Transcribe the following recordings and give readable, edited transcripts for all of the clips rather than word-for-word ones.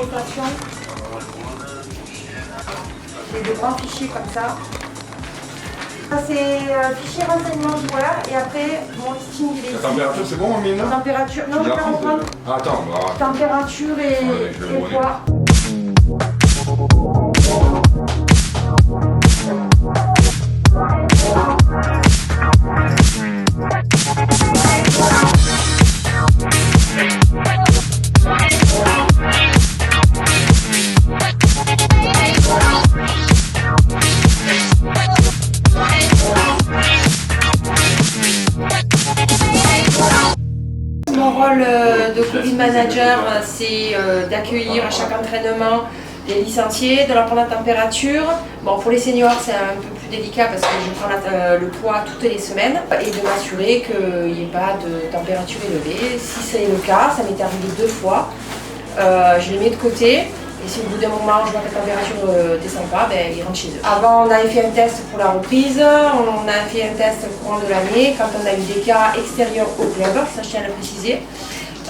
rotation. J'ai de grands fichiers comme ça. Ça c'est fichier renseignement joueur et après mon listing il est La ici. température c'est bon Amine? Température, non je vais reprendre. Attends, bah. Température et poids. Mon rôle de Covid Manager, c'est d'accueillir à chaque entraînement les licenciés, de leur prendre la température. Bon, pour les seniors, c'est un peu plus délicat parce que je prends le poids toutes les semaines et de m'assurer qu'il n'y ait pas de température élevée. Si c'est le cas, ça m'est arrivé 2 fois, je les mets de côté. Et si au bout d'un moment je vois que la température ne descend pas, ben, ils rentrent chez eux. Avant on avait fait un test pour la reprise, on a fait un test au courant de l'année quand on a eu des cas extérieurs au club, ça je tiens à le préciser.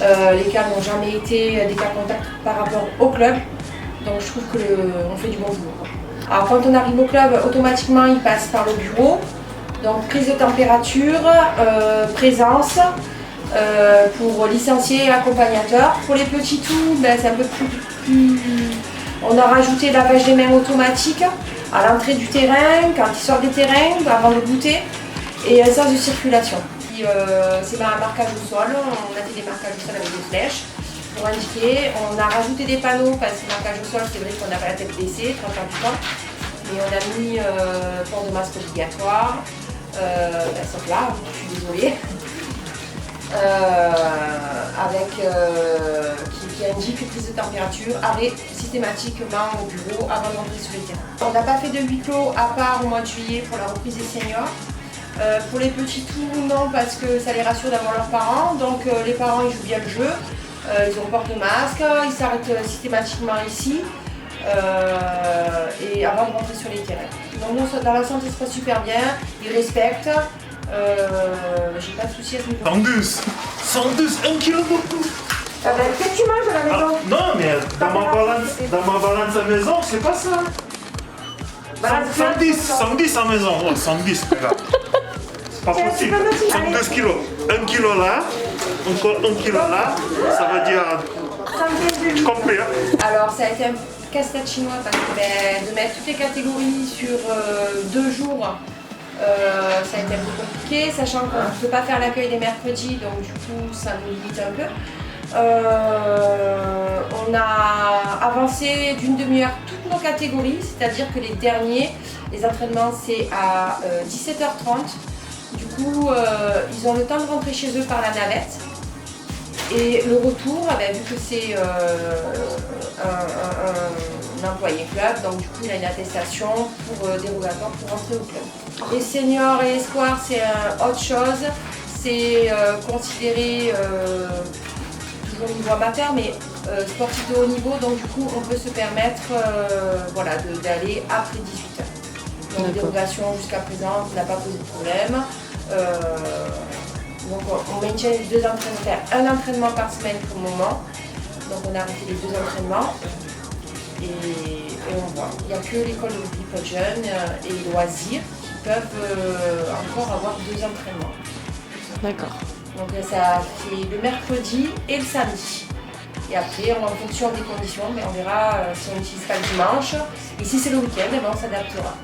Les cas n'ont jamais été des cas contacts par rapport au club, donc je trouve qu'on fait du bon boulot. Alors quand on arrive au club, automatiquement il passe par le bureau, donc prise de température, présence. Pour licenciés et accompagnateurs. Pour les petits tout, ben, c'est un peu plus... On a rajouté lavage des mains automatique à l'entrée du terrain, quand ils sortent des terrains, avant de goûter, et un sens de circulation. C'est un marquage au sol, on a fait des marquages au sol avec des flèches pour indiquer. On a rajouté des panneaux parce que le marquage au sol, c'est vrai qu'on n'a pas la tête baissée, 30 ans du temps, mais on a mis port de masque obligatoire, sauf là, je suis désolée. Qui indique prise de température, arrêt systématiquement au bureau avant de rentrer sur le terrain. On n'a pas fait de huis clos à part au mois de juillet pour la reprise des seniors. Pour les petits tours, non, parce que ça les rassure d'avoir leurs parents. Donc les parents ils jouent bien le jeu, ils ont port de masque, ils s'arrêtent systématiquement ici et avant de rentrer sur les terrains. Donc nous, dans la santé, ça se passe super bien, ils respectent. J'ai pas de soucis à ce niveau. 112, 1 kg beaucoup. Qu'est-ce que tu manges à la maison? Non, mais dans ma balance à maison, c'est pas ça. 110 à maison, ouais, 110, regarde. C'est pas possible. 112 kilos. 1 kilo là, encore 1 kilo là, ça va dire complet. Alors, ça a été un casse-tête chinois parce que de mettre toutes les catégories sur 2 jours. Ça a été un peu compliqué, sachant qu'on ne peut pas faire l'accueil des mercredis, donc du coup ça nous limite un peu. On a avancé d'une demi-heure toutes nos catégories, c'est-à-dire que les derniers, les entraînements c'est à 17h30. Du coup, ils ont le temps de rentrer chez eux par la navette. Et le retour, vu que c'est un employé club, donc du coup il a une attestation pour dérogatoire pour rentrer au club. Les seniors et espoirs c'est autre chose, c'est considéré toujours au niveau amateur mais sportif de haut niveau, donc du coup on peut se permettre d'aller après 18h. Donc dérogation jusqu'à présent n'a pas posé de problème. Donc on maintient les 2 entraînements, un entraînement par semaine pour le moment. Donc on a arrêté les 2 entraînements et on voit. Il n'y a que l'école de rugby pour jeunes et les loisirs qui peuvent encore avoir 2 entraînements. D'accord. Donc ça fait le mercredi et le samedi. Et après, en fonction des conditions, mais on verra si on n'utilise pas le dimanche. Et si c'est le week-end, on s'adaptera.